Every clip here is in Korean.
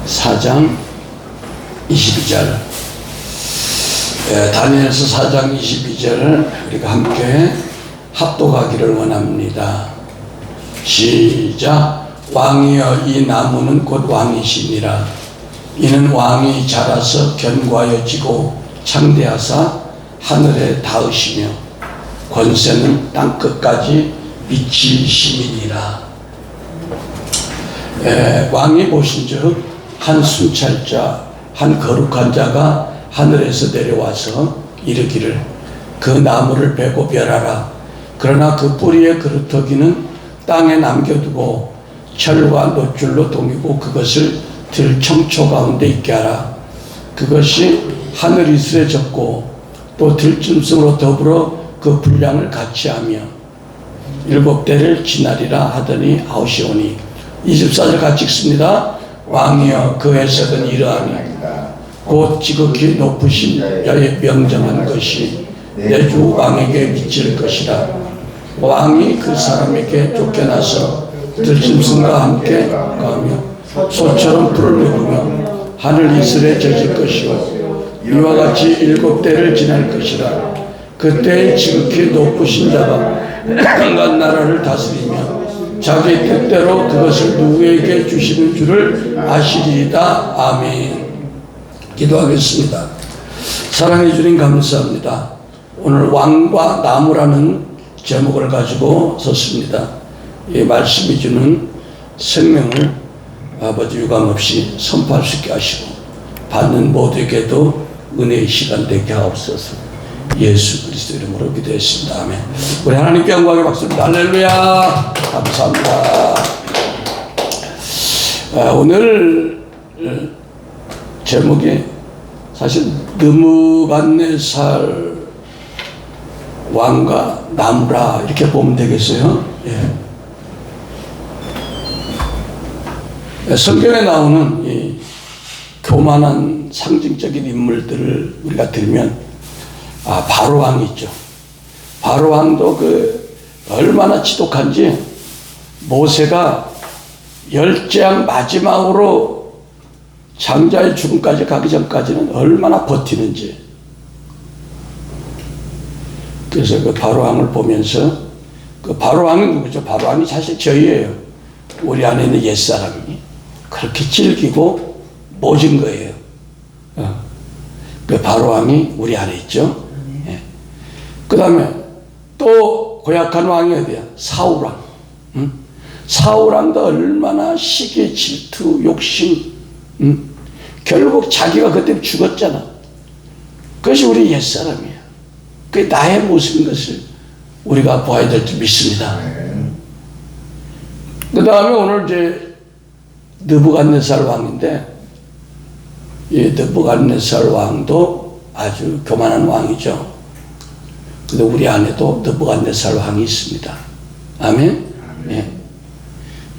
4장 22절. 다니엘서 4장 22절을 우리가 함께 합독하기를 원합니다. 시작. 왕이여 이 나무는 곧 왕이시니라. 이는 왕이 자라서 견고하여 지고 창대하사 하늘에 닿으시며 권세는 땅끝까지 미치심이니라. 왕이 보신즉 한 순찰자, 한 거룩한 자가 하늘에서 내려와서 이르기를 그 나무를 베고 멸하라. 그러나 그 뿌리의 그루터기는 땅에 남겨두고 철과 놋줄로 동이고 그것을 들 청초 가운데 있게 하라. 그것이 하늘 이슬에 젖고 또 들짐승으로 더불어 그 분량을 같이 하며 7대를 지나리라 하더니 아우시오니. 24절 같이 읽습니다. 왕이여 그 해석은 이러하니 곧 지극히 높으신 자의 명정한 것이 내 주 왕에게 미칠 것이라. 왕이 그 사람에게 쫓겨나서 들짐승과 함께 가며 소처럼 불을 내으며 하늘 이슬에 젖을 것이요 이와 같이 7대를 지날 것이라. 그때 지극히 높으신 자가 강한 나라를 다스리며 자기 뜻대로 그것을 누구에게 주시는 줄을 아시리이다. 아멘. 기도하겠습니다. 사랑해 주님 감사합니다. 오늘 왕과 나무라는 제목을 가지고 섰습니다. 이 말씀이 주는 생명을 아버지 유감없이 선포할 수 있게 하시고 받는 모두에게도 은혜의 시간 되게 하옵소서. 예수 그리스도 이름으로 기도했습니다. 아멘. 우리 하나님께 영광의 박수를. 할렐루야. 감사합니다. 오늘 제목이 사실 느부갓네살 왕과 나무라 이렇게 보면 되겠어요. 예. 성경에 나오는 이 교만한 상징적인 인물들을 우리가 들면 바로 왕이 있죠. 바로 왕도 얼마나 지독한지 모세가 10재앙 마지막으로 장자의 죽음까지 가기 전까지는 얼마나 버티는지. 그래서 그 바로 왕을 보면서 그 바로 왕이 누구죠? 바로 왕이 사실 저희예요. 우리 안에 있는 옛사람이 그렇게 질기고 모진 거예요. 그 바로 왕이 우리 안에 있죠. 그 다음에 또 고약한 왕이 어디야? 사울왕. 사울왕도 얼마나 시기, 질투, 욕심. 결국 자기가 그때 죽었잖아. 그것이 우리 옛사람이야. 그게 나의 모습인 것을 우리가 보아야 될 줄 믿습니다. 그 다음에 오늘 이제 느부갓네살 왕인데, 이 느부갓네살 왕도 아주 교만한 왕이죠. 근데 우리 안에도 느부갓네살 왕이 있습니다. 아멘. 예.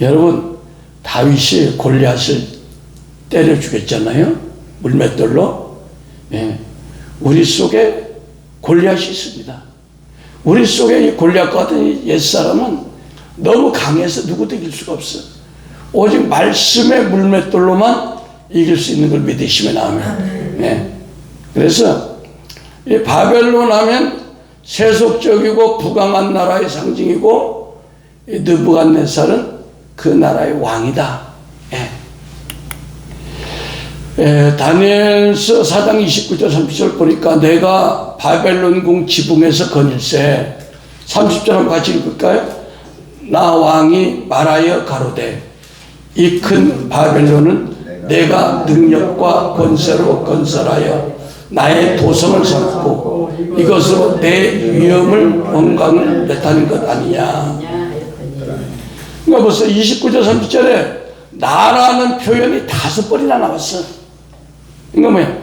여러분, 다윗이 골리앗을 때려 죽였잖아요. 물맷돌로. 예. 우리 속에 골리앗이 있습니다. 우리 속에 이 골리앗과 같은 이 옛사람은 너무 강해서 누구도 이길 수가 없어. 오직 말씀의 물맷돌로만 이길 수 있는 걸 믿으시면 아멘. 예. 그래서 이 바벨론 하면 세속적이고 부강한 나라의 상징이고, 이 느부갓네살은 그 나라의 왕이다. 다니엘서 4장 29절 30절 보니까 내가 바벨론궁 지붕에서 거닐세. 30절 한번 같이 읽을까요? 나 왕이 말하여 가로되 이 큰 바벨론은 내가 능력과 권세로 건설하여 나의 도성을 삼고 이것으로 내 위엄을 영광을 나타낸 것 아니냐. 그러니까 벌써 29절 30절에 나라는 표현이 5번이나 나왔어. 그러니까 뭐야?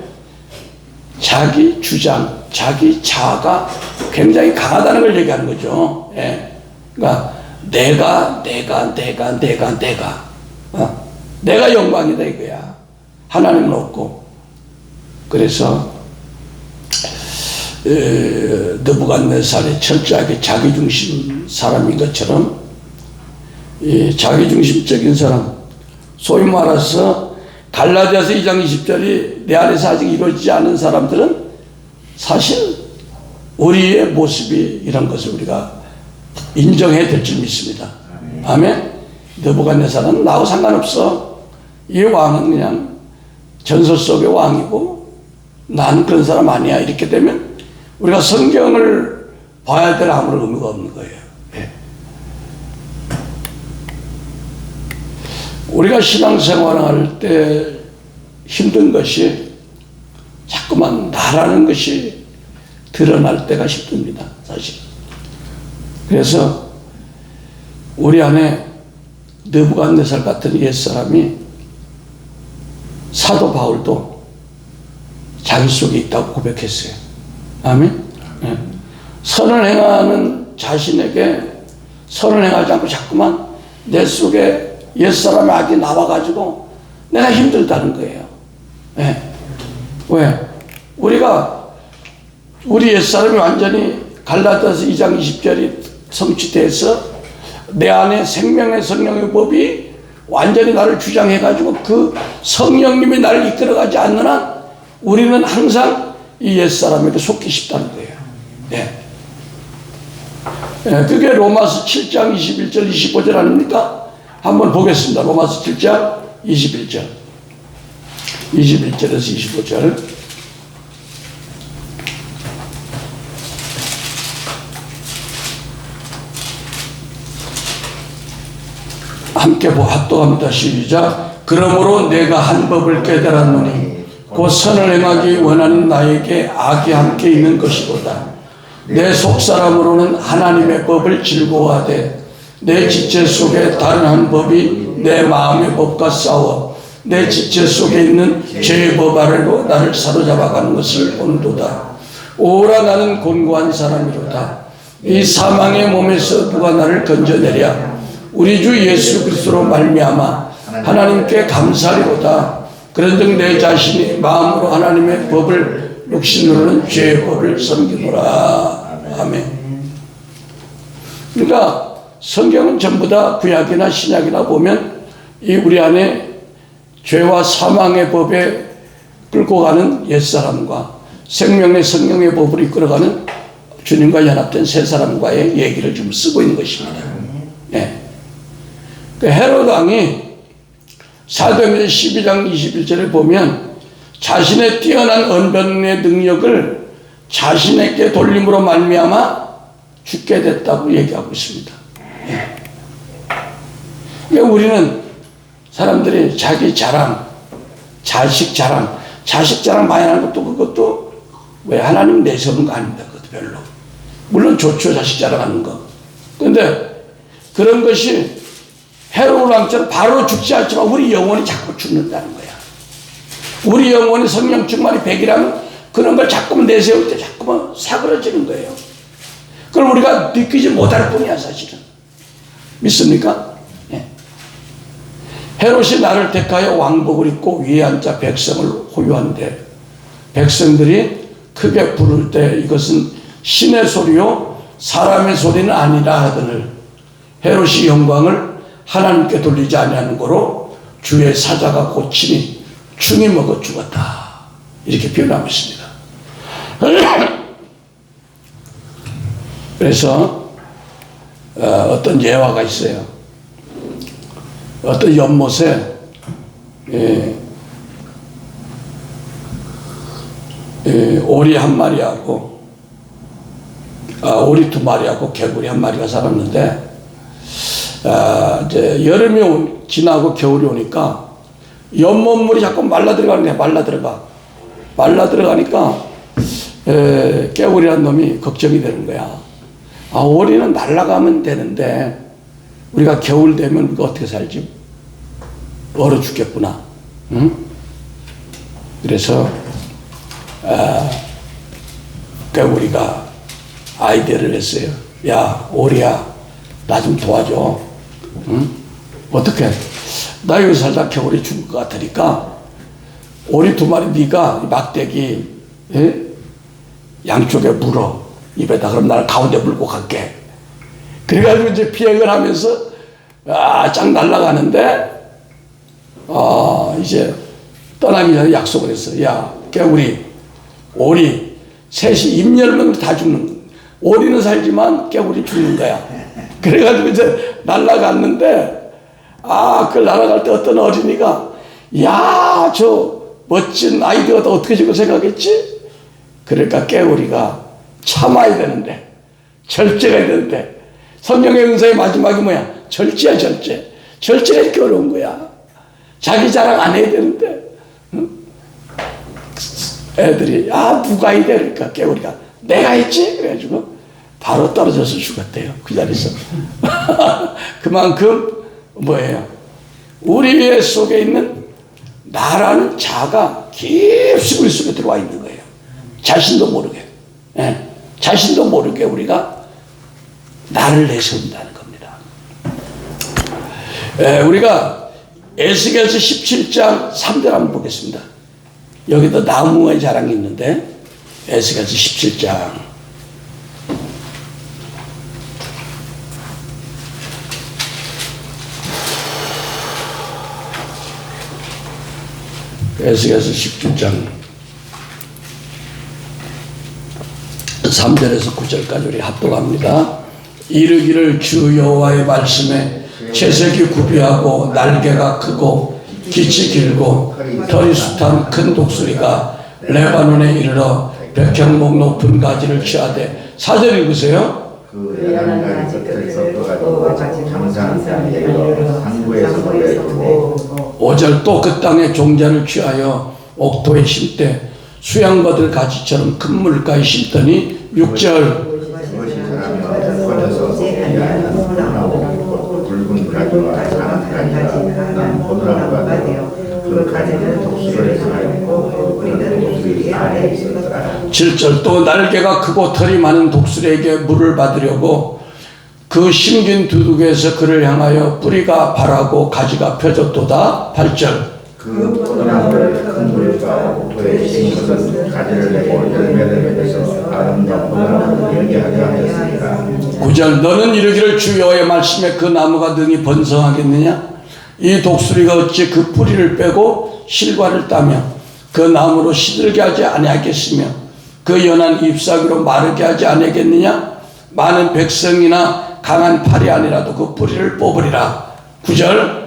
자기 주장, 자기 자아가 굉장히 강하다는 걸 얘기하는 거죠. 예. 그러니까 내가 내가 영광이다 이거야. 하나님은 없고. 그래서 느부갓네살이 철저하게 자기중심 사람인 것처럼, 자기중심적인 사람, 소위 말해서 갈라디아서 2장 20절이 내 안에서 아직 이루어지지 않은 사람들은 사실 우리의 모습이 이런 것을 우리가 인정해야 될 줄 믿습니다. 아멘. 느부갓네살은 나하고 상관없어. 이 왕은 그냥 전설 속의 왕이고 나는 그런 사람 아니야. 이렇게 되면 우리가 성경을 봐야 될 아무런 의미가 없는 거예요. 예. 우리가 신앙생활을 할 때 힘든 것이 자꾸만 나라는 것이 드러날 때가 힘듭니다. 사실. 그래서 우리 안에 느부갓네살 같은 옛사람이 사도 바울도 자기 속에 있다고 고백했어요. 아멘. 네. 선을 행하는 자신에게 선을 행하지 않고 자꾸만 내 속에 옛사람의 악이 나와가지고 내가 힘들다는 거예요. 네. 왜? 우리 옛사람이 완전히 갈라디아서 2장 20절이 성취돼서 내 안에 생명의 성령의 법이 완전히 나를 주장해가지고 그 성령님이 나를 이끌어가지 않는 한 우리는 항상 이 옛사람에게 속기 쉽다는 거예요. 네. 네, 그게 로마서 7장 21절 25절 아닙니까? 한번 보겠습니다. 로마서 7장 21절 21절에서 25절 함께 합독합니다. 시작. 그러므로 내가 한 법을 깨달았노니 곧 선을 행하기 원하는 나에게 악이 함께 있는 것이로다. 내 속사람으로는 하나님의 법을 즐거워하되 내 지체 속에 다른 한 법이 내 마음의 법과 싸워 내 지체 속에 있는 죄의 법 아래로 나를 사로잡아가는 것을 본도다. 오라 나는 곤고한 사람이로다. 이 사망의 몸에서 누가 나를 건져내랴. 우리 주 예수 그리스도로 말미암아 하나님께 감사리로다. 그런즉 내 자신이 마음으로 하나님의 법을 육신으로는 죄의 법을 섬기노라. 아멘. 그러니까 성경은 전부 다 구약이나 신약이나 보면 이 우리 안에 죄와 사망의 법에 끌고 가는 옛사람과 생명의 성령의 법을 이끌어가는 주님과 연합된 새 사람과의 얘기를 좀 쓰고 있는 것입니다. 네. 헤롯 왕이 사도행전 12장 21절에 보면 자신의 뛰어난 언변의 능력을 자신에게 돌림으로 말미암아 죽게 됐다고 얘기하고 있습니다. 예. 그러니까 우리는 사람들이 자기 자랑, 자식 자랑 많이 하는 것도 그것도 왜 하나님 내세우는 거 아닙니다. 그것도 별로. 물론 좋죠. 자식 자랑하는 거. 그런데 그런 것이 헤롯 왕처럼 바로 죽지 않지만 우리 영혼이 자꾸 죽는다는 거야. 우리 영혼이 성령 충만이 100이라면 그런 걸 자꾸만 내세울 때 자꾸만 사그러지는 거예요. 그걸 우리가 느끼지 못할 뿐이야 사실은. 믿습니까? 예. 헤롯이 나를 택하여 왕복을 입고 위에 앉아 백성을 호유한데 백성들이 크게 부를 때 이것은 신의 소리요 사람의 소리는 아니라 하거늘 헤롯이 영광을 하나님께 돌리지 아니하는 거로 주의 사자가 고치니 충이 먹어 죽었다. 이렇게 표현하고 있습니다. 그래서 어떤 예화가 있어요. 어떤 연못에 오리 한 마리하고 오리 두 마리하고 개구리 한 마리가 살았는데 이제 여름이 지나고 겨울이 오니까 연못물이 자꾸 말라 들어가는 거야. 말라 들어가니까 개구리란 놈이 걱정이 되는 거야. 오리는 날아가면 되는데 우리가 겨울 되면 우리가 어떻게 살지? 얼어 죽겠구나. 응? 그래서 개구리가 아이디어를 냈어요. 야 오리야 나 좀 도와줘. 응? 어떻게? 나 여기 살다 겨울에 죽을 것 같으니까 오리 두 마리 네가 막대기 양쪽에 물어 입에다. 그럼 나를 가운데 물고 갈게. 그래가지고 이제 비행을 하면서 쫙 날아가는데 이제 떠나기 전에 약속을 했어. 야, 깨우리, 오리, 셋이 입 열면 다 죽는 거야. 오리는 살지만 깨우리 죽는 거야. 그래가지고 이제 날아갔는데, 그걸 날아갈 때 어떤 어린이가, 야, 저 멋진 아이디어가 어떻게 저걸 생각했지? 그러니까 깨우리가 참아야 되는데, 절제가 되는데, 성령의 은사의 마지막이 뭐야? 절제야, 절제. 절제가 이렇게 어려운 거야. 자기 자랑 안 해야 되는데, 응? 애들이, 누가 해야 돼? 그러니까 깨우리가, 내가 했지? 그래가지고, 바로 떨어져서 죽었대요. 그 자리에서. 그만큼, 뭐예요? 우리 속에 있는 나라는 자가 깊이 우리 속에 들어와 있는 거예요. 자신도 모르게. 예. 자신도 모르게 우리가 나를 내세운다는 겁니다. 우리가 에스겔서 17장 3절 한번 보겠습니다. 여기도 나무의 자랑이 있는데 에스겔서 17장 에스겔서 17장 3절에서 9절까지 우리 합독합니다. 이르기를 주 여호와의 말씀에 채색이 구비하고 날개가 크고 깃이 길고 털이 숱한 큰 독수리가 레바논에 이르러 백향목 높은 가지를 취하되 4절 읽으세요. 그 연한 가지 끝에 꺾어가지고 장산에 이르러 상부에서 내리고 5절 또 그 땅에 종자를 취하여 옥토에 심되 수양받을 가지처럼 큰 물가에 심더니 6절 그것이 자라면 퍼져서 나오고 붉은 가지와 상한 가지가 난 보드나무가 되어 그 가지는 독수리를 향하였고 우리는 독수리 아래에 있었더라. 7절 또 날개가 크고 털이 많은 독수리에게 물을 받으려고 그 심긴 두둑에서 그를 향하여 뿌리가 발하고 가지가 펴졌도다. 8절 그 포도나무를 큰 물과 옥토에 심은 것은 가지를 내고 열매를 맺어서 아름다운 포도나무를 열매하게 하였으니라. 9절 너는 이르기를 주 여호와의 말씀에 그 나무가 능히 번성하겠느냐? 이 독수리가 어찌 그 뿌리를 빼고 실과를 따며 그 나무로 시들게 하지 아니하겠으며 그 연한 잎사귀로 마르게 하지 아니하겠느냐? 많은 백성이나 강한 팔이 아니라도 그 뿌리를 뽑으리라. 9절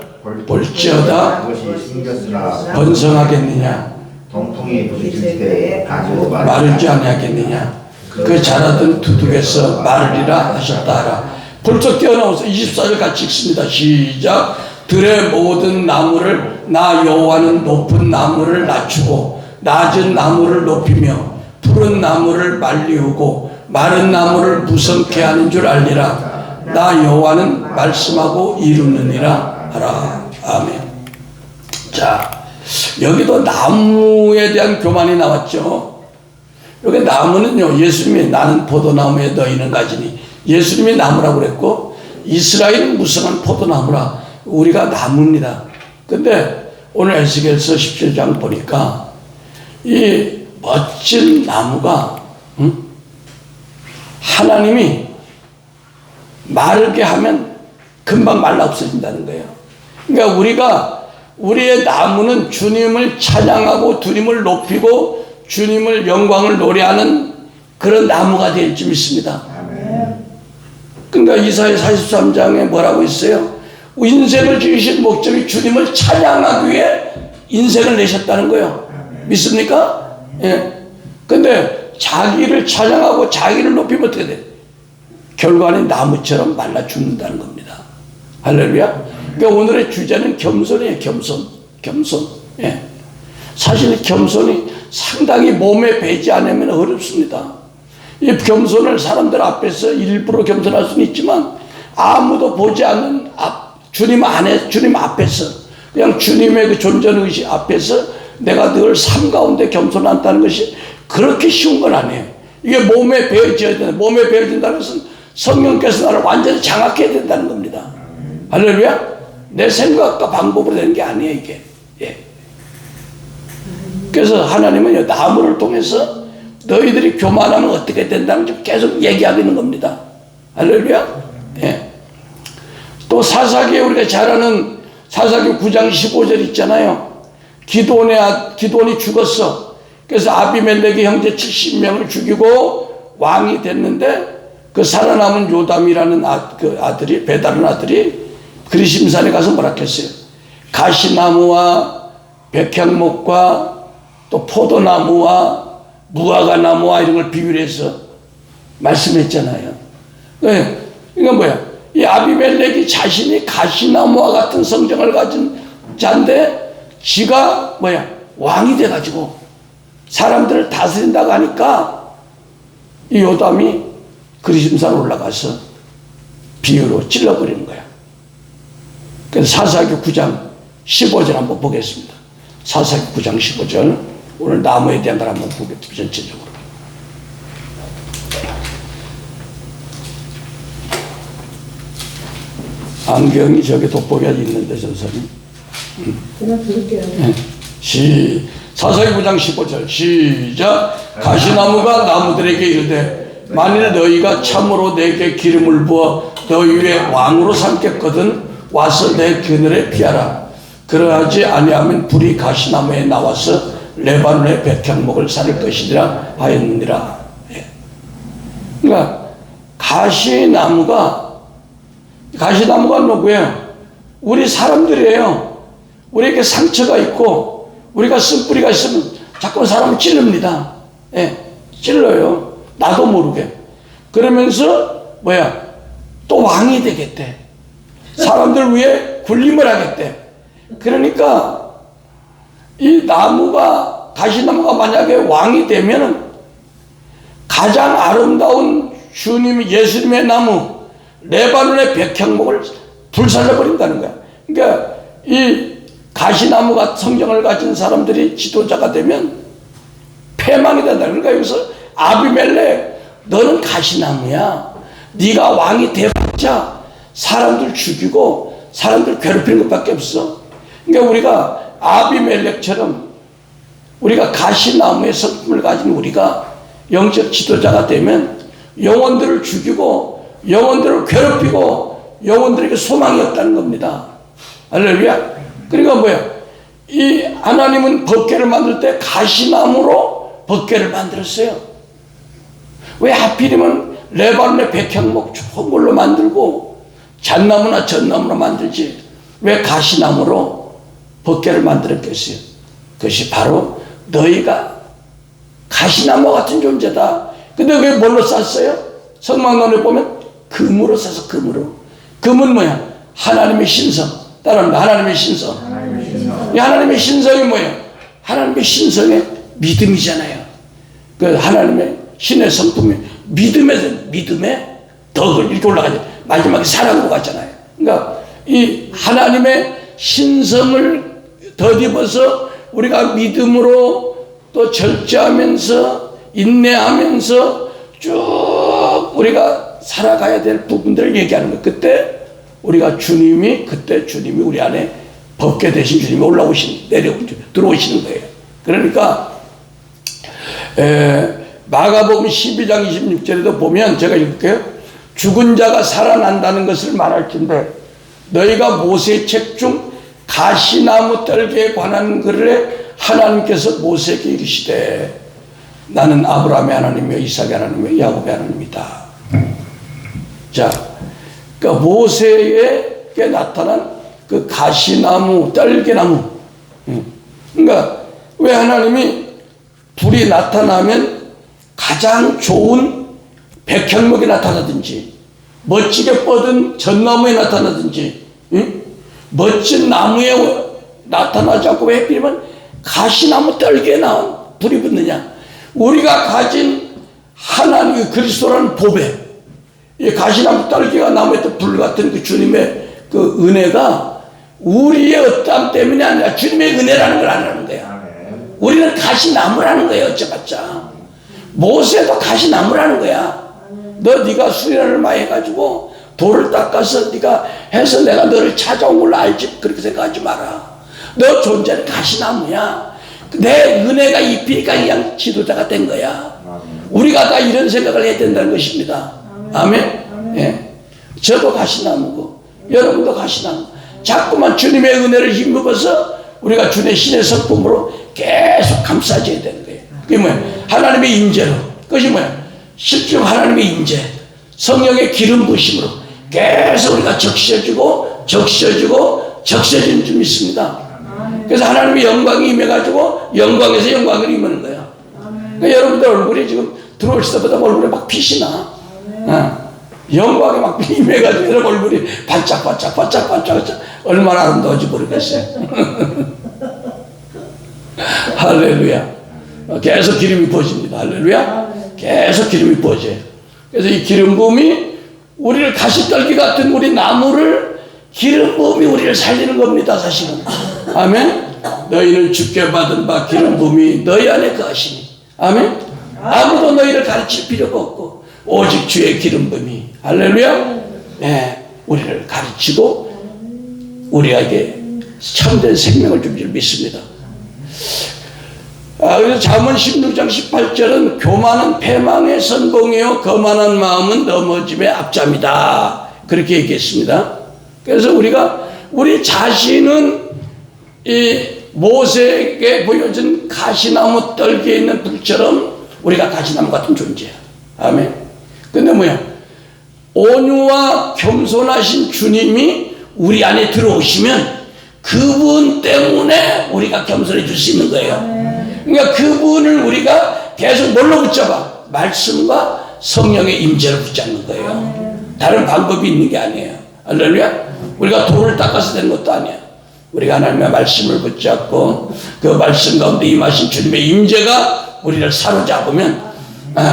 볼지어다 그것이 생겼으나 번성하겠느냐? 동풍이 부딪힐 때 아주 마르지 아니하겠느냐? 그 자라던 두둑에서 마르리라 하셨다 하라. 벌써 뛰어나와서 24절 같이 읽습니다. 시작. 들의 모든 나무를 나 여호와는 높은 나무를 낮추고 낮은 나무를 높이며 푸른 나무를 말리우고 마른 나무를 무성케 하는 줄 알리라. 나 여호와는 말씀하고 이루느니라 하라. 아멘. 자, 여기도 나무에 대한 교만이 나왔죠. 여기 나무는요, 예수님이 나는 포도나무에 너희는 가지니 예수님이 나무라고 그랬고 이스라엘은 무성한 포도나무라. 우리가 나무입니다. 근데 오늘 에스겔서 17장 보니까 이 멋진 나무가 하나님이 마르게 하면 금방 말라 없어진다는 거예요. 그러니까 우리의 나무는 주님을 찬양하고 주님을 높이고 주님을 영광을 노래하는 그런 나무가 될 줄 믿습니다. 그러니까 이사야 43장에 뭐라고 있어요? 인생을 지으신 목적이 주님을 찬양하기 위해 인생을 내셨다는 거예요. 믿습니까? 예. 근데 자기를 찬양하고 자기를 높이면 어떻게 돼? 결과는 나무처럼 말라 죽는다는 겁니다. 할렐루야. 그러니까 오늘의 주제는 겸손이에요. 겸손. 예. 사실 겸손이 상당히 몸에 배지 않으면 어렵습니다. 이 겸손을 사람들 앞에서 일부러 겸손할 수는 있지만 아무도 보지 않는 주님 앞에서 그냥 주님의 그 존재의식 앞에서 내가 늘 삶 가운데 겸손한다는 것이 그렇게 쉬운 건 아니에요. 이게 몸에 배어져야 된다. 몸에 배어진다는 것은 성령께서 나를 완전히 장악해야 된다는 겁니다. 할렐루야. 내 생각과 방법으로 되는 게 아니에요, 이게. 예. 그래서 하나님은 나무를 통해서 너희들이 교만하면 어떻게 된다는 걸 계속 얘기하고 있는 겁니다. 할렐루야. 예. 또 사사기에 우리가 잘 아는 사사기 9장 15절 있잖아요. 기드온이 죽었어. 그래서 아비멜렉의 형제 70명을 죽이고 왕이 됐는데 그 살아남은 요담이라는 그 아들이, 배다른 아들이 그리심산에 가서 뭐라 했어요? 가시나무와 백향목과 또 포도나무와 무화과나무와 이런 걸 비유해서 말씀했잖아요. 네. 이건 뭐야? 이 아비멜렉이 자신이 가시나무와 같은 성정을 가진 자인데 지가 뭐야? 왕이 돼가지고 사람들을 다스린다고 하니까 이 요담이 그리심산 올라가서 비유로 찔러버리는 거야. 그래서 사사기 9장 15절 한번 보겠습니다. 사사기 9장 15절. 오늘 나무에 대한 걸 한번 보겠습니다. 전체적으로. 안경이 저기 돋보기가 있는데 전사님. 제가 들을게요. 사사기 9장 15절 시작. 가시나무가 나무들에게 이르되 만일 너희가 참으로 내게 기름을 부어 너희 위에 왕으로 삼겠거든 와서 내 그늘에 피하라. 그러하지 아니하면 불이 가시나무에 나와서 레바논의 백향목을 살 것이니라 하였느니라. 예. 그러니까 가시나무가 누구예요? 우리 사람들이에요. 우리에게 상처가 있고 우리가 쓴뿌리가 있으면 자꾸 사람을 찌릅니다. 예, 찔러요. 나도 모르게. 그러면서 또 왕이 되겠대. 사람들 위해 군림을 하겠대. 그러니까 이 가시나무가 만약에 왕이 되면은 가장 아름다운 주님 예수님의 나무 레바논의 백향목을 불살라버린다는 거야. 그러니까 이 가시나무가 성정을 가진 사람들이 지도자가 되면 패망이 된다. 그러니까 여기서 아비멜렉 너는 가시나무야. 네가 왕이 돼봤자 사람들 죽이고 사람들 괴롭히는 것밖에 없어. 그러니까 우리가 아비멜렉처럼 우리가 가시나무의 성품을 가진 우리가 영적 지도자가 되면 영혼들을 죽이고 영혼들을 괴롭히고 영혼들에게 소망이 없다는 겁니다. 할렐루야. 그러니까 이 하나님은 법궤를 만들 때 가시나무로 법궤를 만들었어요. 왜 하필이면 레바논의 백향목 좋은 걸로 만들고 잣나무나 전나무로 만들지 왜 가시나무로 법궤를 만들었겠어요? 그것이 바로 너희가 가시나무 같은 존재다. 근데 그게 뭘로 쌌어요? 성막론에 보면 금으로 싸서 금으로. 금은 뭐야? 하나님의 신성. 따라합니다. 하나님의 신성. 이 하나님의 신성이 뭐예요? 하나님의 신성의 믿음이잖아요. 그 하나님의 신의 성품이 믿음의 덕을 이렇게 올라가죠. 마지막에 사랑으로 갔잖아요. 그러니까 이 하나님의 신성을 덧입어서 우리가 믿음으로 또 절제하면서 인내하면서 쭉 우리가 살아가야 될 부분들을 얘기하는 거예요. 그때 주님이 우리 안에 법궤 되신 주님이 들어오시는 거예요. 그러니까 마가복음 12장 26절에도 보면 제가 읽을게요. 죽은 자가 살아난다는 것을 말할진대 너희가 모세의 책 중 가시나무 떨기에 관한 글에 하나님께서 모세에게 이르시되 나는 아브라함의 하나님이요 이삭의 하나님이요 야곱의 하나님이다. 자, 그러니까 모세에게 나타난 그 가시나무, 떨기나무. 그러니까 왜 하나님이 불이 나타나면 가장 좋은 백향목이 나타나든지 멋지게 뻗은 전나무에 나타나든지 멋진 나무에 나타나지 않고 왜 하필이면 가시나무 떨기에 나온 불이 붙느냐? 우리가 가진 하나님 그리스도라는 보배, 이 가시나무 떨기가 나무에 불 같은 그 주님의 그 은혜가 우리의 어떠함 때문이 아니라 주님의 은혜라는 걸 아는 거야. 우리는 가시나무라는 거예요. 어쩌봤자 모세도 가시나무라는 거야. 네가 수련을 많이 해가지고 돌을 닦아서 네가 해서 내가 너를 찾아온 걸로 알지. 그렇게 생각하지 마라. 너 존재는 가시나무야. 내 은혜가 입히니까 그냥 지도자가 된 거야. 우리가 다 이런 생각을 해야 된다는 것입니다. 아멘. 예. 저도 가시나무고 여러분도 가시나무. 자꾸만 주님의 은혜를 힘입어서 우리가 주의 신의 성품으로 계속 감싸져야 되는 거예요. 그게 뭐야? 하나님의 임재로. 그것이 뭐야? 실제로 하나님의 임재, 성령의 기름 부심으로 계속 우리가 적셔지고 적셔지는 줄 믿습니다. 그래서 하나님의 영광이 임해가지고 영광에서 영광을 임하는 거야. 그러니까 여러분들 얼굴이 지금 들어올 때보다 얼굴에 막 빛이 나. 영광에 막 임해가지고 여러분 얼굴이 반짝반짝 얼마나 아름다운지 모르겠어요. 할렐루야. 계속 기름이 부어집니다. 할렐루야. 계속 기름이 부어져요. 그래서 이 기름 부음이 우리를 가시떨기 같은 우리 나무를 기름 부음이 우리를 살리는 겁니다. 사실은. 아멘. 너희는 주께 받은 바 기름 부음이 너희 안에 거하시니. 아멘. 아무도 너희를 가르칠 필요가 없고 오직 주의 기름 부음이 할렐루야. 네, 우리를 가르치고 우리에게 참된 생명을 줄 줄 믿습니다. 그래서 잠언 16장 18절은 교만은 패망의 선봉이요 거만한 마음은 넘어짐의 앞잠이다. 그렇게 얘기했습니다. 그래서 우리 자신은 이 모세에게 보여준 가시나무 떨기에 있는 불처럼 우리가 가시나무 같은 존재야. 아멘. 근데 뭐야? 온유와 겸손하신 주님이 우리 안에 들어오시면 그분 때문에 우리가 겸손해질 수 있는 거예요. 그러니까 그분을 우리가 계속 뭘로 붙잡아? 말씀과 성령의 임재를 붙잡는 거예요. 다른 방법이 있는 게 아니에요. 할렐루야. 우리가 돌을 닦아서 되는 것도 아니야. 우리가 하나님의 말씀을 붙잡고 그 말씀 가운데 임하신 주님의 임재가 우리를 사로잡으면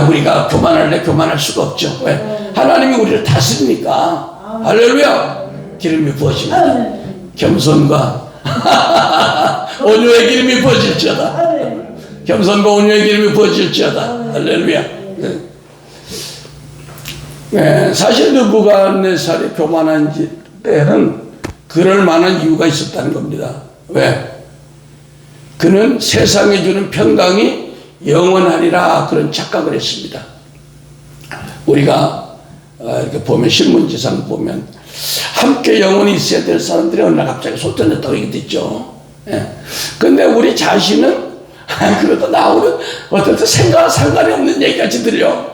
우리가 교만할 수가 없죠. 왜? 하나님이 우리를 다스리니까. 할렐루야. 기름이 부어집니다. 겸손과 온유의 기름이 부어질지어다. 겸손과 온유의 기름이 부어질지어다. 할렐루야. 네, 사실 느부갓네살이 교만한 때는 그럴 만한 이유가 있었다는 겁니다. 왜? 그는 세상에 주는 평강이 영원하리라 그런 착각을 했습니다. 우리가 이렇게 보면 신문지상 보면 함께 영원히 있어야 될 사람들이 어느 날 갑자기 쏟아냈다고 얘기했죠. 근데 우리 자신은 그래도 나오는 어떤 생각과 상관이 없는 얘기같이 들려.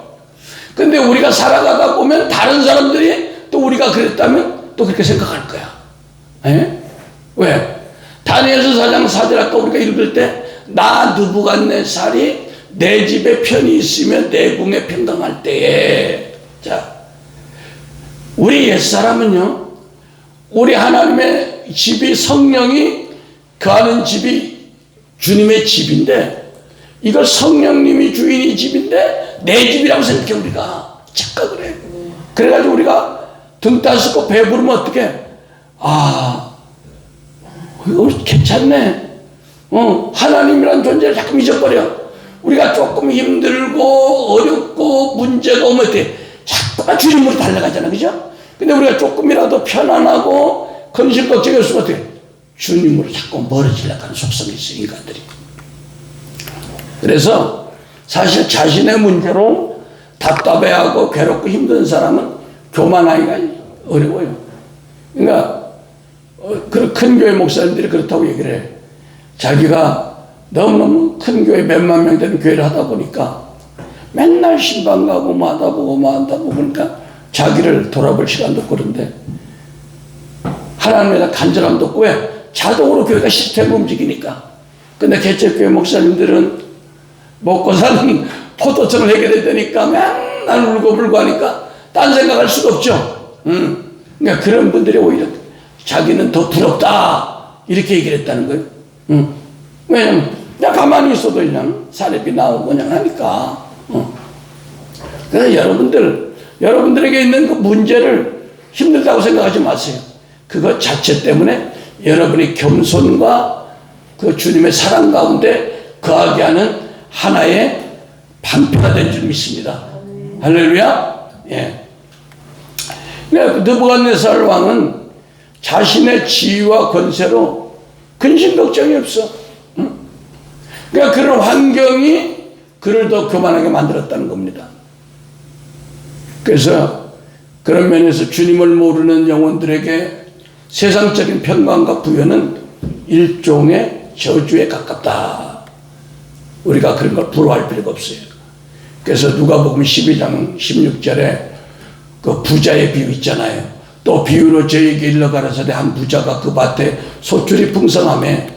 근데 우리가 살아가다 보면 다른 사람들이 또 우리가 그랬다면 또 그렇게 생각할 거야. 왜? 다니엘서 4장 4절 아까 우리가 읽을 때 나 느부갓네살이 내 집에 편히 있으면 내 궁에 평강할 때에. 자, 우리 옛사람은요, 우리 하나님의 집이 성령이 거하는 집이 주님의 집인데 이걸 성령님이 주인이 집인데 내 집이라고 생각해. 우리가 착각을 해. 그래가지고 우리가 등 따스고 배부르면 어떻게? 이거 괜찮네. 하나님이란 존재를 자꾸 잊어버려. 우리가 조금 힘들고 어렵고 문제가 오면 어때? 자꾸만 주님으로 달려가잖아. 그죠? 근데 우리가 조금이라도 편안하고 근심 걱정이 없으면 어떻게? 주님으로 자꾸 멀어지려고 하는 속성이 있어요, 인간들이. 그래서 사실 자신의 문제로 답답해하고 괴롭고 힘든 사람은 교만하기가 어려워요. 그러니까 그 큰 교회 목사님들이 그렇다고 얘기를 해. 자기가 너무너무 큰 교회 몇만 명 되는 교회를 하다 보니까 맨날 신방 가고 뭐 하다 보고 그러니까 자기를 돌아볼 시간도 없고 그런데 하나님에 대한 간절함도 없고. 왜? 자동으로 교회가 시스템을 움직이니까. 근데 개척교회 목사님들은 먹고 사는 포도청을 해결해야 되니까 맨날 울고불고 하니까 딴 생각할 수가 없죠. 그러니까 그런 분들이 오히려 자기는 더 부럽다 이렇게 얘기를 했다는 거예요. 왜냐면 그냥 가만히 있어도 그냥 사례비 나오고 그냥 하니까. 그래서 여러분들에게 있는 그 문제를 힘들다고 생각하지 마세요. 그것 자체 때문에 여러분이 겸손과 그 주님의 사랑 가운데 거하게 하는 하나의 방패가 된 줄 믿습니다. 할렐루야. 예. 느부갓네살 왕은 자신의 지위와 권세로 근심 걱정이 없어. 그러니까 그런 환경이 그를 더 교만하게 만들었다는 겁니다. 그래서 그런 면에서 주님을 모르는 영혼들에게 세상적인 평강과 부여는 일종의 저주에 가깝다. 우리가 그런 걸 부러워할 필요가 없어요. 그래서 누가복음 12장 16절에 그 부자의 비유 있잖아요. 또 비유로 저에게 일러 가라사대 한 부자가 그 밭에 소출이 풍성함에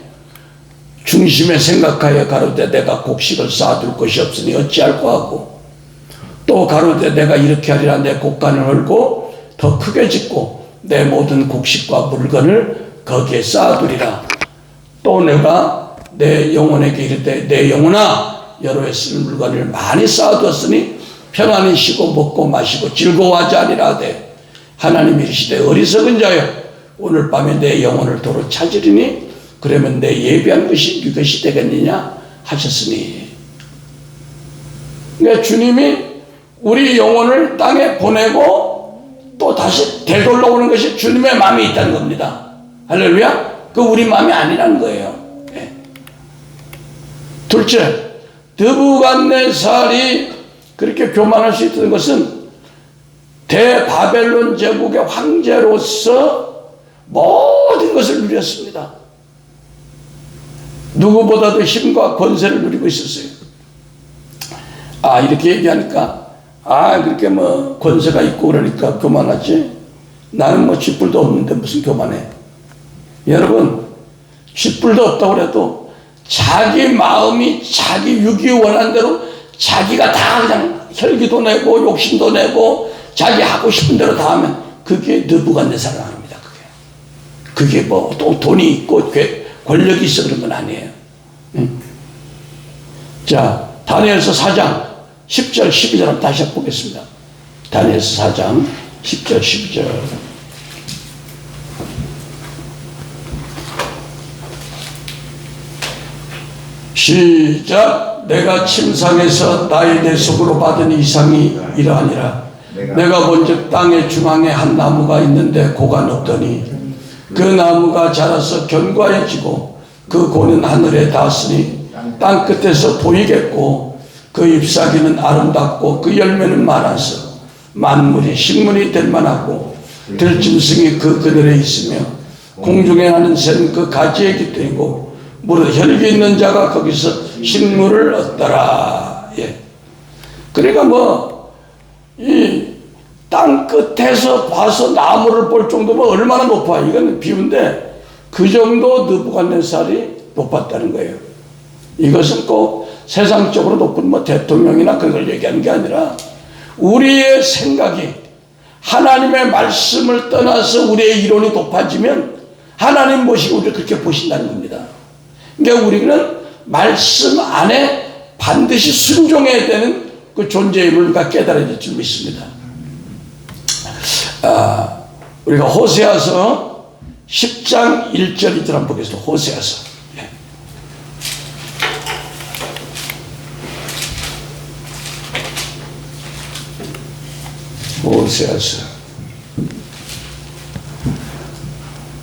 중심에 생각하여 가로되 내가 곡식을 쌓아둘 것이 없으니 어찌할꼬 하고 또 가로되 내가 이렇게 하리라 내 곡간을 헐고 더 크게 짓고 내 모든 곡식과 물건을 거기에 쌓아두리라. 또 내가 내 영혼에게 이르되 내 영혼아 여러 해 쓸 물건을 많이 쌓아두었으니 평안히 쉬고 먹고 마시고 즐거워하지 아니라 하되 하나님이 이르시되 어리석은 자여 오늘 밤에 내 영혼을 도로 찾으리니 그러면 내 예비한 것이 네 것이 되겠느냐 하셨으니. 그러니까 주님이 우리 영혼을 땅에 보내고 또 다시 되돌아오는 것이 주님의 마음에 있다는 겁니다. 할렐루야. 그 우리 마음이 아니라는 거예요. 네. 둘째, 느부갓네살이 그렇게 교만할 수 있던 것은 대바벨론 제국의 황제로서 모든 것을 누렸습니다. 누구보다도 힘과 권세를 누리고 있었어요. 이렇게 얘기하니까 그렇게 뭐 권세가 있고 그러니까 교만하지. 나는 뭐 쥐뿔도 없는데 무슨 교만해. 여러분, 쥐뿔도 없다고 해도 자기 마음이 자기 육이 원한 대로 자기가 다 그냥 혈기도 내고 욕심도 내고 자기 하고 싶은 대로 다 하면 그게 느부갓네살을 합니다. 그게 뭐 또 돈이 있고 권력이 있어 그런 건 아니에요. 자, 다니엘서 4장 10절 12절 한번 다시 보겠습니다. 다니엘서 4장 10절 12절. 시작. 내가 침상에서 나의 내 속으로 받은 이상이 이러하니라. 내가 본즉 땅의 중앙에 한 나무가 있는데 고가 높더니 그 나무가 자라서 견고해지고 그 고는 하늘에 닿았으니 땅 끝에서 보이겠고 그 잎사귀는 아름답고 그 열매는 많아서 만물이 식물이 될 만하고 들짐승이 그 그늘에 있으며 공중에 나는 새는 그 가지에 깃들이고 무릇 혈기 있는 자가 거기서 식물을 얻더라. 예. 그러니까 뭐 이 땅 끝에서 봐서 나무를 볼 정도면 얼마나 높아. 이건 비유인데 그 정도 느부갓네살이 높았다는 거예요. 이것은 꼭 세상적으로 높은 뭐 대통령이나 그걸 얘기하는 게 아니라 우리의 생각이 하나님의 말씀을 떠나서 우리의 이론이 높아지면 하나님 모시고 우리를 그렇게 보신다는 겁니다. 그러니까 우리는 말씀 안에 반드시 순종해야 되는 그 존재임을 우리가 깨달아야 될 줄 믿습니다. 우리가 호세아서 10장 1절 2절 한번 보겠습니다. 호세아서. 예. 호세아서.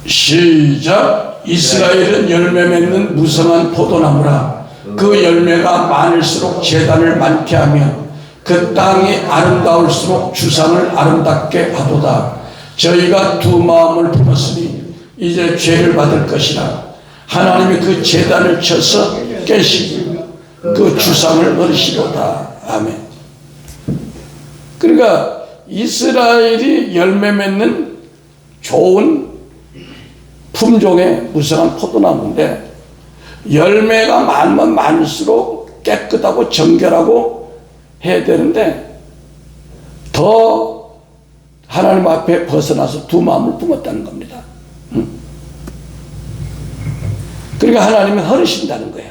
시작. 이스라엘은 열매 맺는 무성한 포도나무라. 그 열매가 많을수록 재단을 많게 하며 그 땅이 아름다울수록 주상을 아름답게 하도다. 저희가 두 마음을 품었으니 이제 죄를 받을 것이라. 하나님이 그 재단을 쳐서 깨시고 그 주상을 버리시도다. 아멘. 그러니까 이스라엘이 열매 맺는 좋은 품종의 무성한 포도나무인데 열매가 많으면 많을수록 깨끗하고 정결하고 해야 되는데 더 하나님 앞에 벗어나서 두 마음을 품었다는 겁니다. 그러니까 하나님은 허르신다는 거야.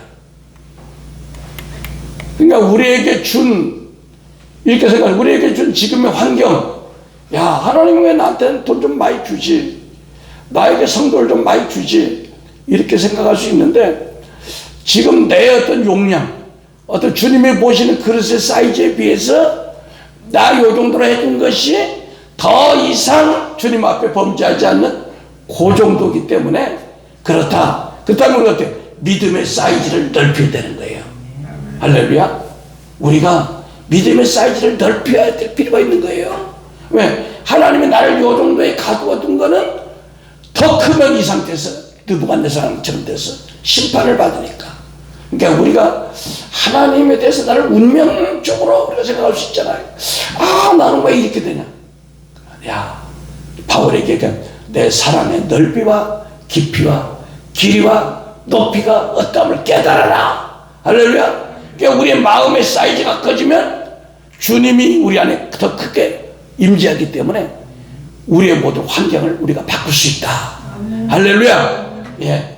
그러니까 우리에게 준 이렇게 생각해. 우리에게 준 지금의 환경, 야 하나님 왜 나한테는 돈 좀 많이 주지, 나에게 성도를 좀 많이 주지, 이렇게 생각할 수 있는데 지금 내 어떤 용량, 어떤 주님이 보시는 그릇의 사이즈에 비해서 나 요 정도로 해준 것이 더 이상 주님 앞에 범죄하지 않는 그 정도이기 때문에 그렇다. 그렇다면 우리가 어떻게 믿음의 사이즈를 넓혀야 되는 거예요. 할렐루야. 우리가 믿음의 사이즈를 넓혀야 될 필요가 있는 거예요. 왜? 하나님이 나를 요 정도에 가두어 둔 거는 더 크면 이 상태에서 느부갓네살처럼 돼서 심판을 받으니까. 그러니까 우리가 하나님에 대해서 나를 운명적으로 우리가 생각할 수 있잖아요. 아, 나는 왜 이렇게 되냐? 야, 바울에게 내 사랑의 넓이와 깊이와 길이와 높이가 어떠함을 깨달아라. 할렐루야. 그러니까 우리의 마음의 사이즈가 커지면 주님이 우리 안에 더 크게 임재하기 때문에 우리의 모든 환경을 우리가 바꿀 수 있다. 할렐루야. 예.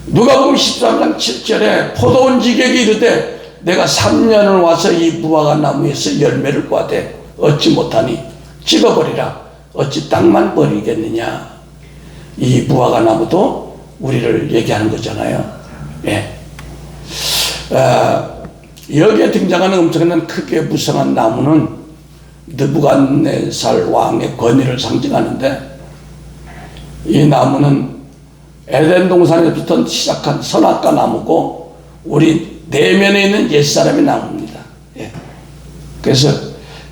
누가복음 13장 7절에 포도원 지객이 이르되 내가 3년을 와서 이 무화과 나무에서 열매를 구하되 얻지 못하니 찍어버리라. 어찌 땅만 버리겠느냐. 이 무화과 나무도 우리를 얘기하는 거잖아요. 예. 여기에 등장하는 엄청난 크게 무성한 나무는 느부갓네살 왕의 권위를 상징하는데, 이 나무는 에덴 동산에부터 시작한 선악과 나무고 우리 내면에 있는 옛사람의 나무입니다. 예. 그래서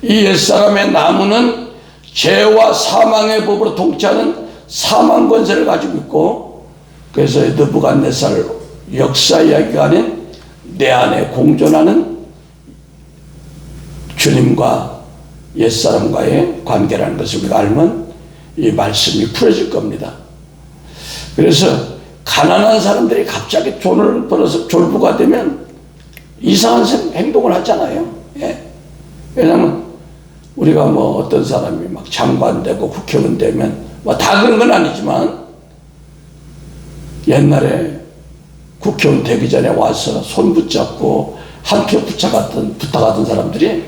이 옛사람의 나무는 죄와 사망의 법으로 통치하는 사망 권세를 가지고 있고, 그래서 느부갓네살 역사 이야기가 아닌 내 안에 공존하는 주님과 옛사람과의 관계라는 것을 우리가 알면 이 말씀이 풀어질 겁니다. 그래서 가난한 사람들이 갑자기 돈을 벌어서 졸부가 되면 이상한 행동을 하잖아요. 예. 왜냐하면 우리가 뭐 어떤 사람이 막 장관 되고 국회의원 되면 뭐 다 그런 건 아니지만, 옛날에 국회의원 되기 전에 와서 손 붙잡고 한 표 부탁하던 사람들이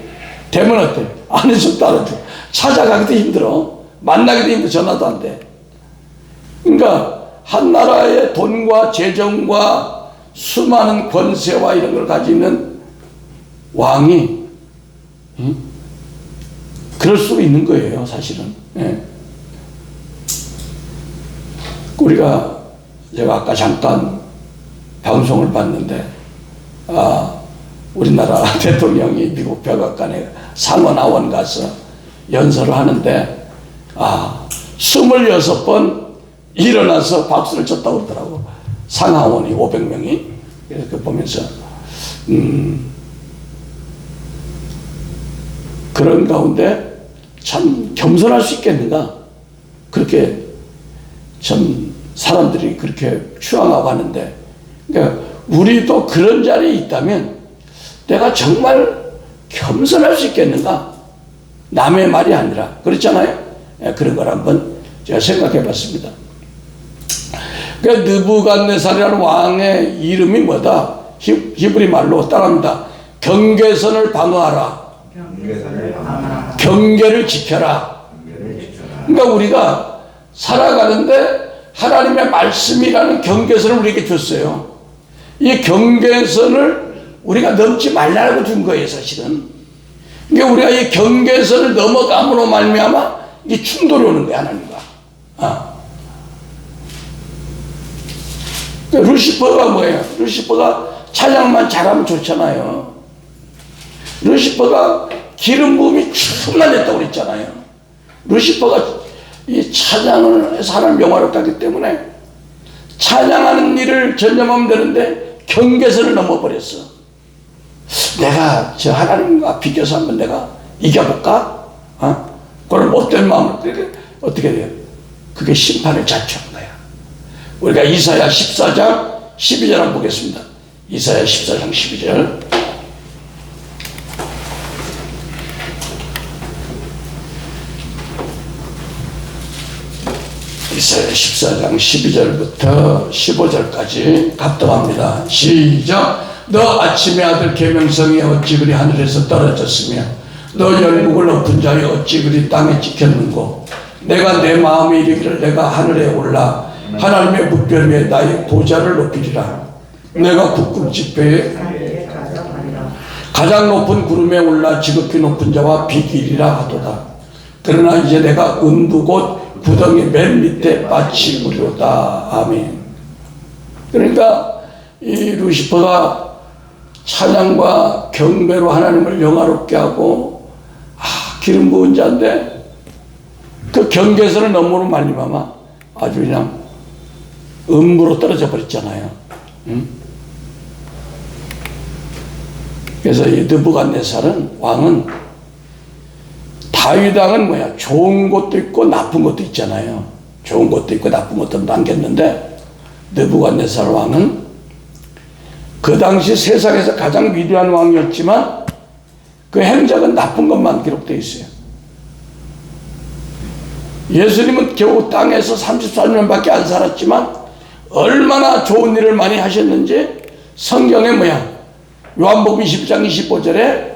되면 어때? 안 해줬다 안 해줘. 찾아가기도 힘들어. 만나기도 힘들어. 전화도 안 돼. 그러니까 한 나라의 돈과 재정과 수많은 권세와 이런 걸 가지고 있는 왕이 그럴 수 있는 거예요, 사실은. 예. 제가 아까 잠깐 방송을 봤는데, 우리나라 대통령이 미국 백악관에 상원하원 가서 연설을 하는데, 26번 일어나서 박수를 쳤다고 그러더라고. 상하원이 500명이. 그래서 보면서, 그런 가운데 참 겸손할 수 있겠는가? 그렇게 참 사람들이 그렇게 추앙하고 하는데, 그러니까 우리도 그런 자리에 있다면 내가 정말 겸손할 수 있겠는가? 남의 말이 아니라. 그렇잖아요? 그런 걸 한번 제가 생각해 봤습니다. 그러니까 느부갓네살이라는 왕의 이름이 뭐다? 히브리 말로 따라합니다. 경계선을 방어하라. 경계를 지켜라. 그러니까 우리가 살아가는데 하나님의 말씀이라는 경계선을 우리에게 줬어요. 이 경계선을 우리가 넘지 말라고 준 거예요, 사실은. 그러니까 우리가 이 경계선을 넘어감으로 말미암아 이 충돌이 오는 거야, 하나님과. 그러니까 루시퍼가 뭐예요? 루시퍼가 찬양만 잘하면 좋잖아요. 루시퍼가 기름 부음이 충만했다고 그랬잖아요. 루시퍼가 이 찬양을 해서 하나님 영화롭게 하기 때문에 찬양하는 일을 전념하면 되는데 경계선을 넘어버렸어. 내가 저 하나님과 비교해서 한번 내가 이겨볼까? 그걸 못된 마음으로 어떻게 돼요? 그게 심판을 자초한 거야. 우리가 이사야 14장 12절 한번 보겠습니다. 이사야 14장 12절. 이사야 14장 12절부터 15절까지 합독합니다. 시작. 너 아침의 아들 계명성이 어찌 그리 하늘에서 떨어졌으며 너 열국을 엎은 자여 어찌 그리 땅에 찍혔는고. 내가 내 마음에 이르기를 내가 하늘에 올라 하나님의 뭇별 위에 나의 보좌를 높이리라. 내가 국국 집회에 가장 높은 구름에 올라 지극히 높은 자와 비기리라 하도다. 그러나 이제 내가 음부 곧 구덩이 맨 밑에 빠치우리로다. 아멘. 그러니까 이 루시퍼가 찬양과 경배로 하나님을 영화롭게 하고 기름 부은 자인데 그 경계선을 넘으로 말미암아 아주 그냥 음부로 떨어져 버렸잖아요. 응? 그래서 이 느부갓네살은 왕은 다윗 왕은 뭐야? 좋은 것도 있고 나쁜 것도 있잖아요. 좋은 것도 있고 나쁜 것도 남겼는데 느부갓네살 왕은 그 당시 세상에서 가장 위대한 왕이었지만 그 행적은 나쁜 것만 기록되어 있어요. 예수님은 겨우 땅에서 34년밖에 안 살았지만 얼마나 좋은 일을 많이 하셨는지 성경에 뭐야? 요한복음 20장 25절에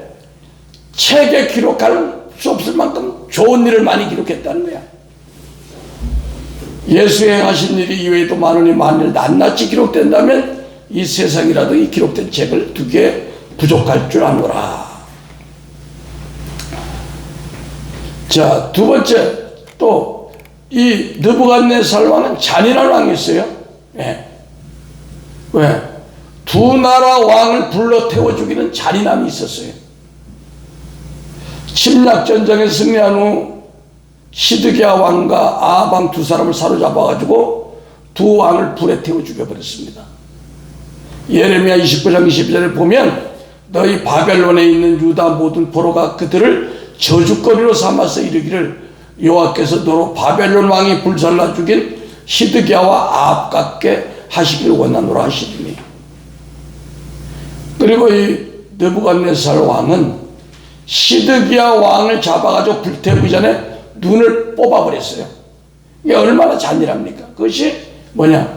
책에 기록할 수 없을 만큼 좋은 일을 많이 기록했다는 거야. 예수 행하신 일이 이외에도 많으니 만일 낱낱이 기록된다면 이 세상이라도 이 기록된 책을 2개 부족할 줄 아노라. 자, 두 번째, 또 이 느부갓네살 왕은 잔인한 왕이었어요. 예. 왜? 두 나라 왕을 불러 태워 죽이는 잔인함이 있었어요. 침략전쟁에 승리한 후 시드기야 왕과 아방 두 사람을 사로잡아가지고 두 왕을 불에 태워 죽여버렸습니다. 예레미야 29장 22절에 보면 너희 바벨론에 있는 유다 모든 포로가 그들을 저주거리로 삼아서 이르기를 여호와께서 너로 바벨론 왕이 불살라 죽인 시드기야와 아합 같게 하시길 원하노라 하시더니, 그리고 이 느부갓네살 왕은 시드기야 왕을 잡아가지고 불태우기 전에 눈을 뽑아버렸어요. 이게 얼마나 잔인합니까? 그것이 뭐냐?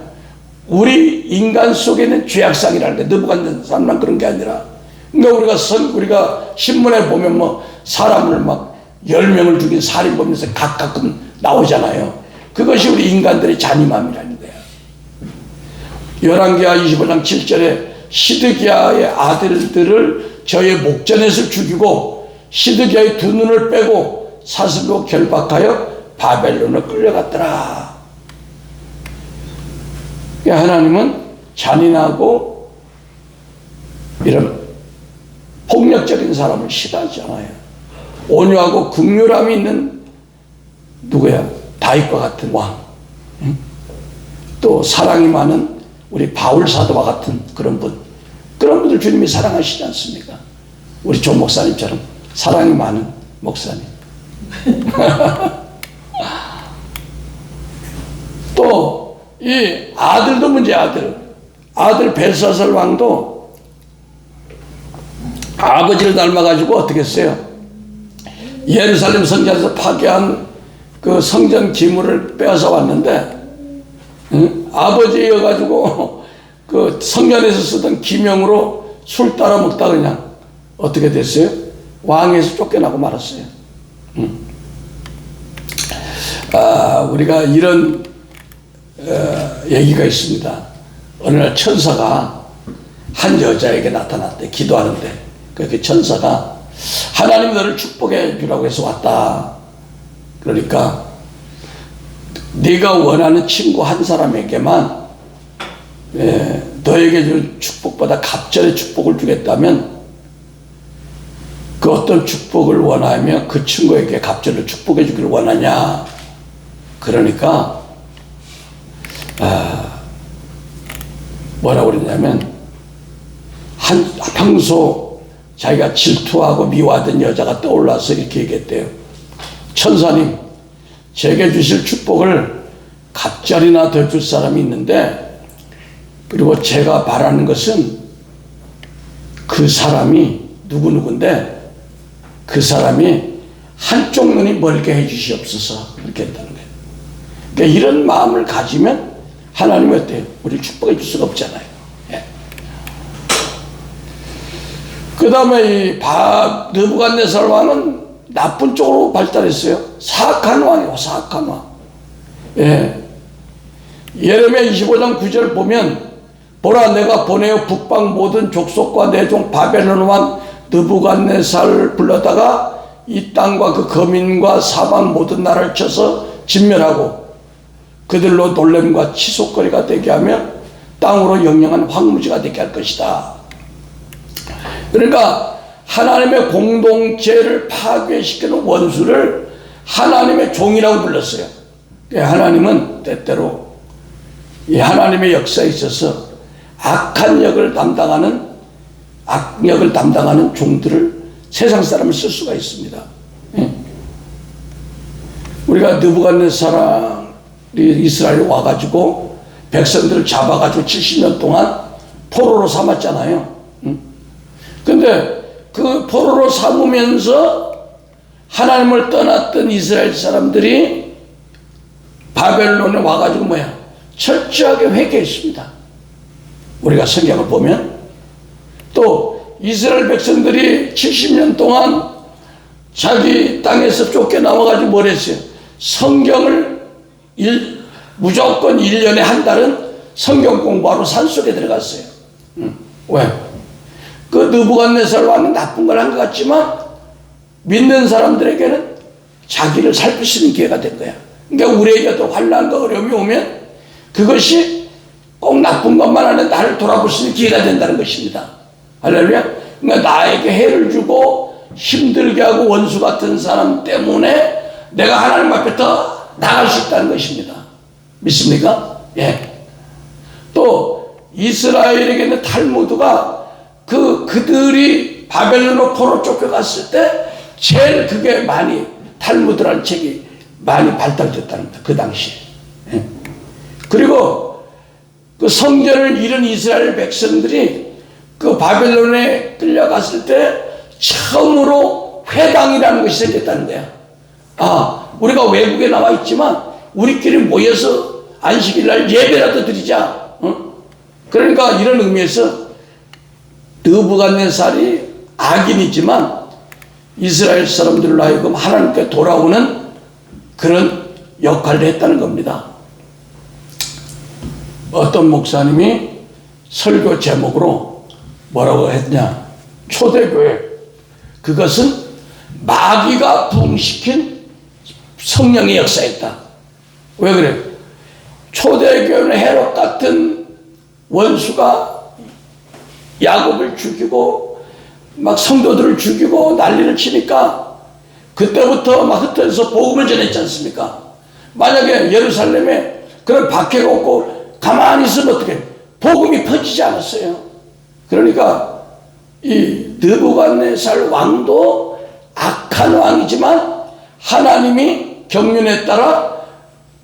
우리 인간 속에 있는 죄악상이라는 게 느부갓네살만 그런 게 아니라, 그러니까 우리가 신문에 보면 뭐 사람을 막 10명을 죽인 살인범에서 가끔 나오잖아요. 그것이 우리 인간들의 잔인함이라는 거야. 열왕기하 25장 7절에 시드기야의 아들들을 저의 목전에서 죽이고 시드기야의 두 눈을 빼고 사슬로 결박하여 바벨론을 끌려갔더라. 하나님은 잔인하고 이런 폭력적인 사람을 싫어하잖아요. 온유하고 긍휼함이 있는 누구야? 다윗과 같은 왕. 응? 또 사랑이 많은 우리 바울 사도와 같은 그런 분. 그런 분들 주님이 사랑하시지 않습니까? 우리 조 목사님처럼 사랑이 많은 목사님. 또 이 아들도 문제야. 아들 벨사살 왕도 아버지를 닮아가지고 어떻게 했어요? 예루살렘 성전에서 파괴한 그 성전 기물을 빼앗아 왔는데, 응? 아버지여가지고 그 성전에서 쓰던 기명으로 술 따라 먹다 그냥 어떻게 됐어요? 왕에서 쫓겨나고 말았어요. 응? 우리가 이런 얘기가 있습니다. 어느 날 천사가 한 여자에게 나타났대. 기도하는데 그 천사가 하나님 너를 축복해 주라고 해서 왔다. 그러니까 네가 원하는 친구 한 사람에게만 너에게 줄 축복보다 갑절의 축복을 주겠다면 그 어떤 축복을 원하며 그 친구에게 갑절을 축복해 주기를 원하냐. 그러니까 뭐라고 그러냐면 평소 자기가 질투하고 미워하던 여자가 떠올라서 이렇게 얘기했대요. 천사님, 제게 주실 축복을 갑절이나 더 줄 사람이 있는데, 그리고 제가 바라는 것은 그 사람이 누구누구인데 그 사람이 한쪽 눈이 멀게 해주시옵소서. 이렇게 했다는 거예요. 그러니까 이런 마음을 가지면 하나님은 어때요? 우리를 축복해 줄 수가 없잖아요. 예. 그 다음에 이 느부갓네살 왕은 나쁜 쪽으로 발달했어요. 사악한 왕이에요. 사악한 왕. 예. 예레미야 25장 9절 보면 보라 내가 보내어 북방 모든 족속과 내 종 바벨론 왕 느부갓네살을 불러다가 이 땅과 그 거민과 사방 모든 나라를 쳐서 진멸하고 그들로 놀램과 치솟거리가 되게 하며 땅으로 영영한 황무지가 되게 할 것이다. 그러니까 하나님의 공동체를 파괴시키는 원수를 하나님의 종이라고 불렀어요. 하나님은 때때로 이 하나님의 역사에 있어서 악한 역을 담당하는 종들을 세상 사람을 쓸 수가 있습니다. 예. 우리가 느부갓네살이 이스라엘에 와가지고 백성들을 잡아가지고 70년 동안 포로로 삼았잖아요. 근데 그 포로로 삼으면서 하나님을 떠났던 이스라엘 사람들이 바벨론에 와가지고 철저하게 회개했습니다. 우리가 성경을 보면 또 이스라엘 백성들이 70년 동안 자기 땅에서 쫓겨나와가지고 뭘 했어요? 성경을 무조건 1년에 한 달은 성경 공부하러 산속에 들어갔어요. 왜? 그 느부갓네살 왕이 나쁜 걸 한 것 같지만 믿는 사람들에게는 자기를 살필 수 있는 기회가 된 거야. 그러니까 우리에게도 환난과 어려움이 오면 그것이 꼭 나쁜 것만 아니라 나를 돌아볼 수 있는 기회가 된다는 것입니다. 할렐루야. 그러니까 나에게 해를 주고 힘들게 하고 원수 같은 사람 때문에 내가 하나님 앞에 더 나갈 수 있다는 것입니다. 믿습니까? 예. 또 이스라엘에게는 탈무드가 그들이 바벨론으로 포로 쫓겨갔을 때 제일 그게 많이 탈무드라는 책이 많이 발달됐다는 겁니다. 그 당시에. 예. 그리고 그 성전을 잃은 이스라엘 백성들이 그 바벨론에 끌려갔을 때 처음으로 회당이라는 것이 생겼다는 거야. 우리가 외국에 나와 있지만 우리끼리 모여서 안식일날 예배라도 드리자. 그러니까 이런 의미에서 느부갓네살이 악인이지만 이스라엘 사람들로 하여금 하나님께 돌아오는 그런 역할을 했다는 겁니다. 어떤 목사님이 설교 제목으로 뭐라고 했냐? 초대교회. 그것은 마귀가 부흥시킨 성령의 역사였다. 왜 그래? 초대교회는 헤롯 같은 원수가 야곱을 죽이고 막 성도들을 죽이고 난리를 치니까 그때부터 막 흩어져서 복음을 전했지 않습니까? 만약에 예루살렘에 그런 박해가 없고 가만히 있으면 어떻게 복음이 퍼지지 않았어요. 그러니까 이 느부갓네살 왕도 악한 왕이지만 하나님이 경륜에 따라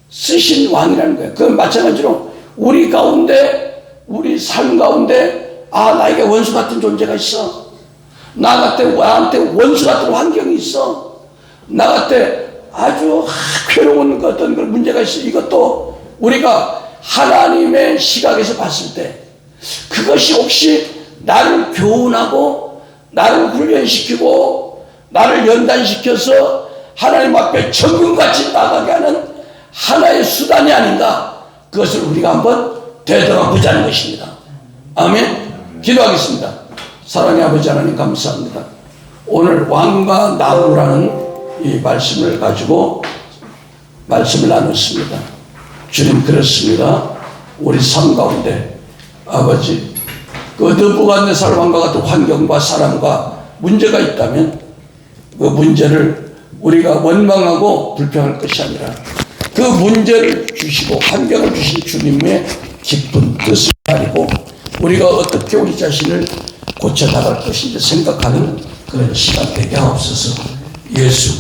쓰신 왕이라는 거예요. 그건 마찬가지로 우리 가운데, 우리 삶 가운데 나에게 원수 같은 존재가 있어. 나한테 원수 같은 환경이 있어. 나한테 아주 괴로운 어떤 그런 문제가 있어. 이것도 우리가 하나님의 시각에서 봤을 때 그것이 혹시 나를 교훈하고 나를 훈련시키고 나를 연단시켜서 하나님 앞에 정금같이 나가게 하는 하나의 수단이 아닌가, 그것을 우리가 한번 되돌아보자는 것입니다. 아멘. 기도하겠습니다. 사랑의 아버지 하나님 감사합니다. 오늘 왕과 나무라는 이 말씀을 가지고 말씀을 나눴습니다. 주님, 그렇습니다. 우리 삶 가운데 아버지 그 느부갓네살 왕과 같은 환경과 사람과 문제가 있다면 그 문제를 우리가 원망하고 불평할 것이 아니라 그 문제를 주시고 환경을 주신 주님의 깊은 뜻을 가리고 우리가 어떻게 우리 자신을 고쳐나갈 것인지 생각하는 그런 시간 되게 하옵소서. 예수